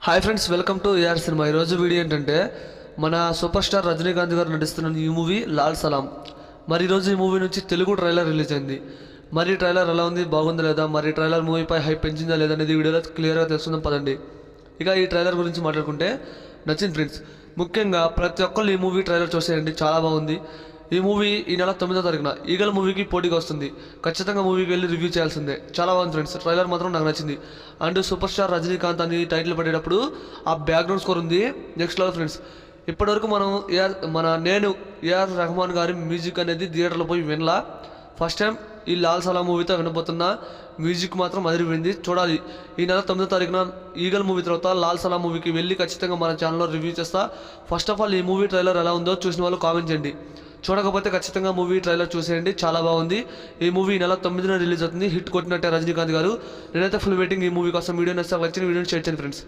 Hi friends, welcome to AR cinema. ఈరోజు video ఏంటంటే మన సూపర్ స్టార్ రజనీకాంత్ గారు నటిస్తున్న ఈ మూవీ లాల్ సలాం. మరి ఈరోజు ఈ మూవీ నుంచి తెలుగు ట్రైలర్ రిలీజ్ అయింది. మరి ట్రైలర్ ఎలా ఉంది, బాగుందా లేదా, మరి ట్రైలర్ మూవీపై హైప్ పెంచిందా లేదా అనేది వీడియోలో క్లియర్గా తెలుసుకుందాం పదండి. ఇక ఈ ట్రైలర్ గురించి మాట్లాడుకుంటే నచ్చింది ఫ్రెండ్స్. ముఖ్యంగా ప్రతి ఒక్కళ్ళు ఈ మూవీ ట్రైలర్ చూసేయండి, చాలా బాగుంది. ఈ మూవీ ఈ నెల 9వ తారీఖున ఈగల్ మూవీకి పోటీగా వస్తుంది. ఖచ్చితంగా మూవీకి వెళ్ళి రివ్యూ చేయాల్సిందే. చాలా బాగుంది ఫ్రెండ్స్, ట్రైలర్ మాత్రం నాకు నచ్చింది. అండ్ సూపర్ స్టార్ రజనీకాంత్ అని టైటిల్ పడేటప్పుడు ఆ బ్యాక్గ్రౌండ్ స్కోర్ ఉంది నెక్స్ట్ లెవెల్ ఫ్రెండ్స్. ఇప్పటివరకు మనం నేను ఏఆర్ రెహమాన్ గారి మ్యూజిక్ అనేది థియేటర్లో పోయి వినలా. ఫస్ట్ టైం ఈ లాల్ సలాం మూవీతో వినబోతున్నా. మ్యూజిక్ మాత్రం అదిరిపోయింది, చూడాలి. ఈ నెల 9వ తారీఖున ఈగల్ మూవీ తర్వాత లాల్ సలాం మూవీకి వెళ్ళి ఖచ్చితంగా మన ఛానల్లో రివ్యూ చేస్తా. ఫస్ట్ ఆఫ్ ఆల్ ఈ మూవీ ట్రైలర్ ఎలా ఉందో చూసిన వాళ్ళు కామెంట్ చేయండి. చూడకపోతే ఖచ్చితంగా మూవీ ట్రైలర్ చూసేయండి, చాలా బాగుంది. ఈ మూవీ ఈ నెల 9న రిలీజ్ అవుతుంది. హిట్ కొట్టినట్టే రజనీకాంత్ గారు. నేనైతే ఫుల్ వెయిటింగ్ ఈ మూవీ కోసం. వీడియో నచ్చితే లైక్ చేయండి, వీడియోని షేర్ చేయండి ఫ్రెండ్స్.